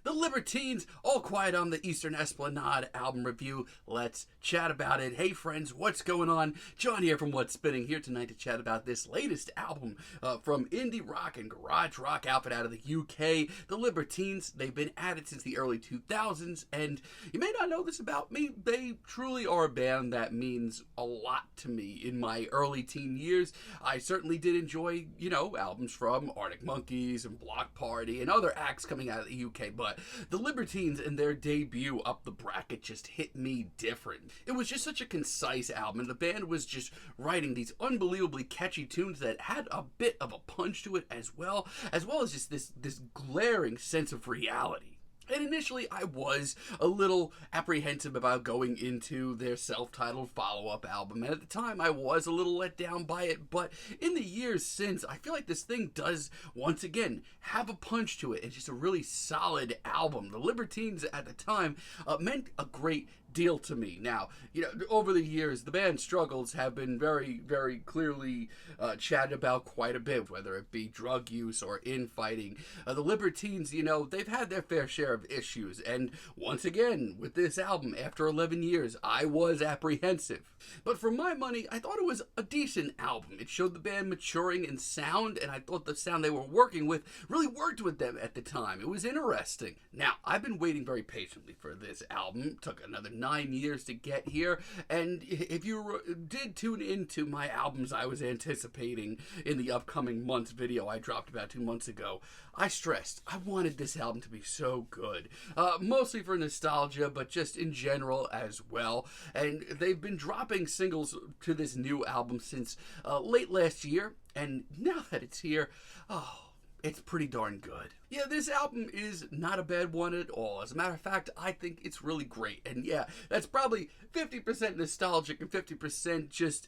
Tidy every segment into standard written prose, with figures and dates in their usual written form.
The Libertines, All Quiet on the Eastern Esplanade album review. Let's chat about it. Hey friends, what's going on? John here from What's Spinning, here tonight to chat about this latest album from indie rock and garage rock outfit out of the UK, The Libertines. They've been at it since the early 2000s, and you may not know this about me, they truly are a band that means a lot to me. In my early teen years, I certainly did enjoy, albums from Arctic Monkeys and Block Party and other acts coming out of the UK, but the Libertines and their debut, Up the Bracket, just hit me different. It was just such a concise album, and the band was just writing these unbelievably catchy tunes that had a bit of a punch to it as well as just this glaring sense of reality. And initially, I was a little apprehensive about going into their self-titled follow-up album. And at the time, I was a little let down by it. But in the years since, I feel like this thing does, once again, have a punch to it. It's just a really solid album. The Libertines, at the time, meant a great deal to me. Now, over the years, the band's struggles have been very, very clearly chatted about quite a bit, whether it be drug use or infighting. The Libertines, they've had their fair share of issues, and once again, with this album, after 11 years, I was apprehensive. But for my money, I thought it was a decent album. It showed the band maturing in sound, and I thought the sound they were working with really worked with them at the time. It was interesting. Now, I've been waiting very patiently for this album. It took another 9 years to get here, and if you did tune into my albums I was anticipating in the upcoming months video I dropped about 2 months ago, I stressed I wanted this album to be so good, mostly for nostalgia, but just in general as well. And they've been dropping singles to this new album since late last year, and now that it's here, it's pretty darn good. Yeah, this album is not a bad one at all. As a matter of fact, I think it's really great. And yeah, that's probably 50% nostalgic and 50% just,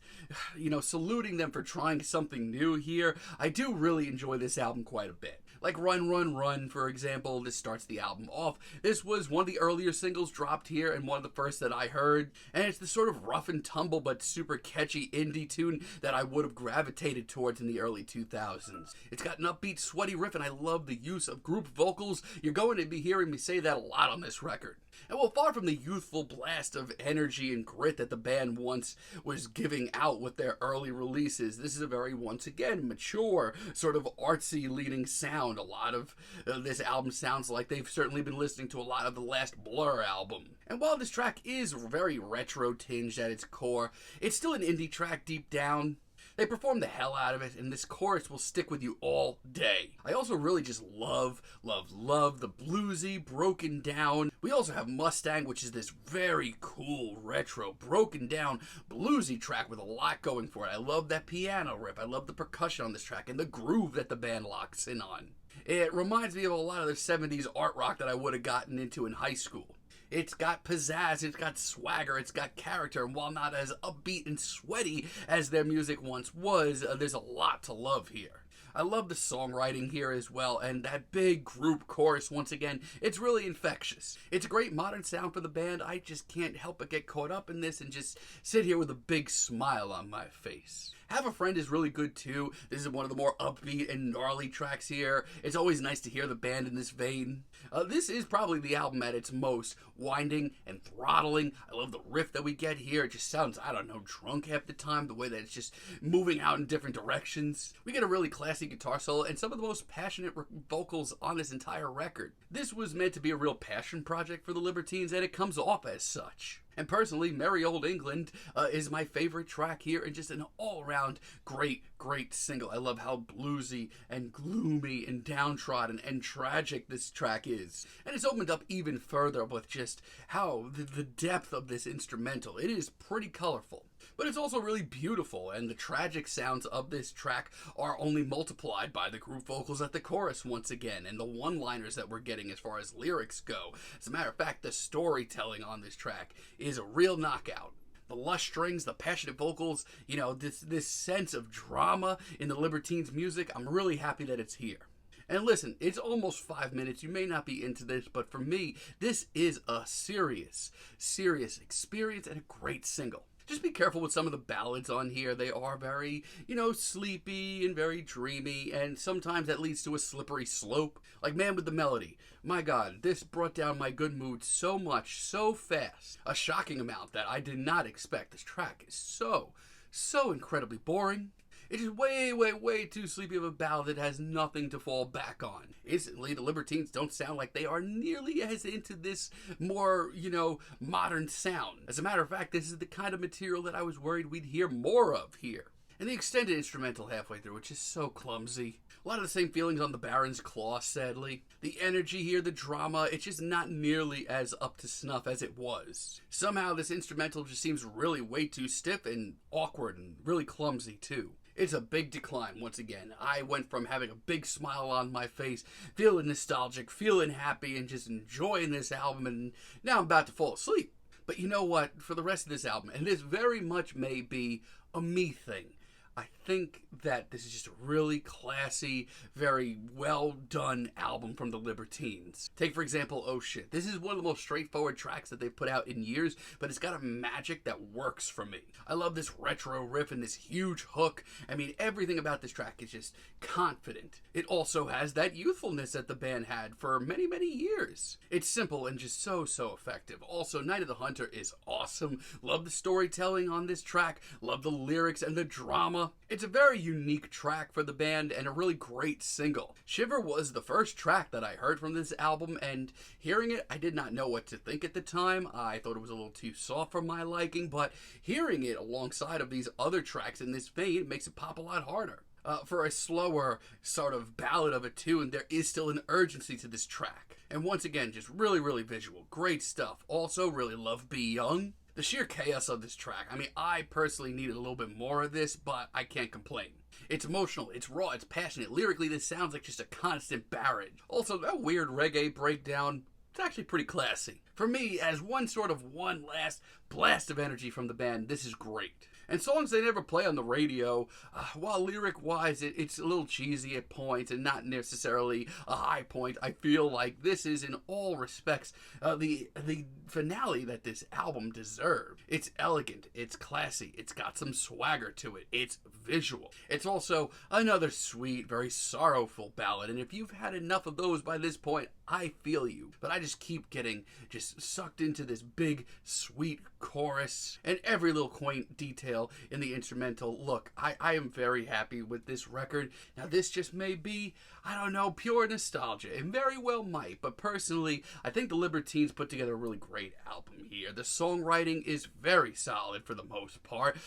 saluting them for trying something new here. I do really enjoy this album quite a bit. Like Run, Run, Run, for example, this starts the album off. This was one of the earlier singles dropped here and one of the first that I heard. And it's the sort of rough and tumble but super catchy indie tune that I would have gravitated towards in the early 2000s. It's got an upbeat, sweaty riff, and I love the use of group vocals. You're going to be hearing me say that a lot on this record. And while far from the youthful blast of energy and grit that the band once was giving out with their early releases, this is a very, once again, mature, sort of artsy leaning sound. A lot of this album sounds like they've certainly been listening to a lot of the last Blur album. And while this track is very retro tinged at its core, it's still an indie track deep down. They perform the hell out of it, and this chorus will stick with you all day. I also really just love the bluesy, broken down. We also have Mustang, which is this very cool, retro, broken down, bluesy track with a lot going for it. I love that piano riff. I love the percussion on this track and the groove that the band locks in on. It reminds me of a lot of the 70s art rock that I would have gotten into in high school. It's got pizzazz, it's got swagger, it's got character, and while not as upbeat and sweaty as their music once was, there's a lot to love here. I love the songwriting here as well, and that big group chorus, once again, it's really infectious. It's a great modern sound for the band. I just can't help but get caught up in this and just sit here with a big smile on my face. Have a Friend is really good too. This is one of the more upbeat and gnarly tracks here. It's always nice to hear the band in this vein. This is probably the album at its most winding and throttling. I love the riff that we get here. It just sounds, drunk half the time, the way that it's just moving out in different directions. We get a really classy guitar solo and some of the most passionate vocals on this entire record. This was meant to be a real passion project for the Libertines, and it comes off as such. And personally, Merry Old England is my favorite track here, and just an all-around great single. I love how bluesy and gloomy and downtrodden and tragic this track is. And it's opened up even further with just how the depth of this instrumental. It is pretty colorful. But it's also really beautiful, and the tragic sounds of this track are only multiplied by the group vocals at the chorus once again, and the one-liners that we're getting as far as lyrics go. As a matter of fact, the storytelling on this track is a real knockout. The lush strings, the passionate vocals, this sense of drama in the Libertines' music, I'm really happy that it's here. And listen, it's almost 5 minutes. You may not be into this, but for me, this is a serious experience and a great single. Just be careful with some of the ballads on here. They are very, sleepy and very dreamy, and sometimes that leads to a slippery slope. Like Man with the Melody. My God, this brought down my good mood so much, so fast. A shocking amount that I did not expect. This track is so incredibly boring. It is way too sleepy of a ballad that has nothing to fall back on. Instantly, the Libertines don't sound like they are nearly as into this more, modern sound. As a matter of fact, this is the kind of material that I was worried we'd hear more of here. And the extended instrumental halfway through, which is so clumsy. A lot of the same feelings on the Baron's Claw, sadly. The energy here, the drama, it's just not nearly as up to snuff as it was. Somehow this instrumental just seems really way too stiff and awkward and really clumsy too. It's a big decline once again. I went from having a big smile on my face, feeling nostalgic, feeling happy, and just enjoying this album, and now I'm about to fall asleep. But you know what? For the rest of this album, and this very much may be a me thing, I think that this is just a really classy, very well done album from the Libertines. Take, for example, Oh Shit. This is one of the most straightforward tracks that they've put out in years, but it's got a magic that works for me. I love this retro riff and this huge hook. I mean, everything about this track is just confident. It also has that youthfulness that the band had for many years. It's simple and just so effective. Also, Night of the Hunter is awesome. Love the storytelling on this track. Love the lyrics and the drama. It's a very unique track for the band and a really great single. Shiver was the first track that I heard from this album, and hearing it, I did not know what to think at the time. I thought it was a little too soft for my liking, but hearing it alongside of these other tracks in this vein makes it pop a lot harder. For a slower sort of ballad of a tune, there is still an urgency to this track. And once again, just really visual. Great stuff. Also, really love Be Young. The sheer chaos of this track. I mean, I personally needed a little bit more of this, but I can't complain. It's emotional, it's raw, it's passionate. Lyrically, this sounds like just a constant barrage. Also, that weird reggae breakdown, it's actually pretty classy. For me, as one last blast of energy from the band, this is great. And songs they never play on the radio, while lyric-wise it's a little cheesy at points and not necessarily a high point, I feel like this is in all respects the finale that this album deserved. It's elegant, it's classy, it's got some swagger to it, it's visual. It's also another sweet, very sorrowful ballad, and if you've had enough of those by this point, I feel you. But I just keep getting sucked into this big, sweet chorus and every little quaint detail in the instrumental. Look, I am very happy with this record. Now, this just may be, I don't know, pure nostalgia. It very well might, but personally, I think the Libertines put together a really great album here. The songwriting is very solid for the most part.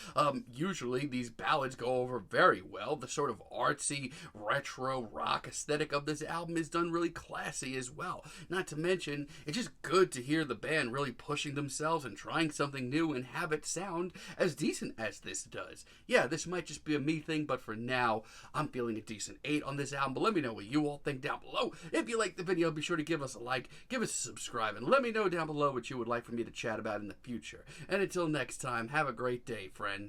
Usually, these ballads go over very well. The sort of artsy, retro rock aesthetic of this album is done really classy as well. Not to mention, it's just good to hear the band really pushing themselves and trying something new and have it sound as decent as this does. Yeah, this might just be a me thing, but for now, I'm feeling a decent 8 on this album. But let me know what you all think down below. If you liked the video, be sure to give us a like, give us a subscribe, and let me know down below what you would like for me to chat about in the future. And until next time, have a great day, friends.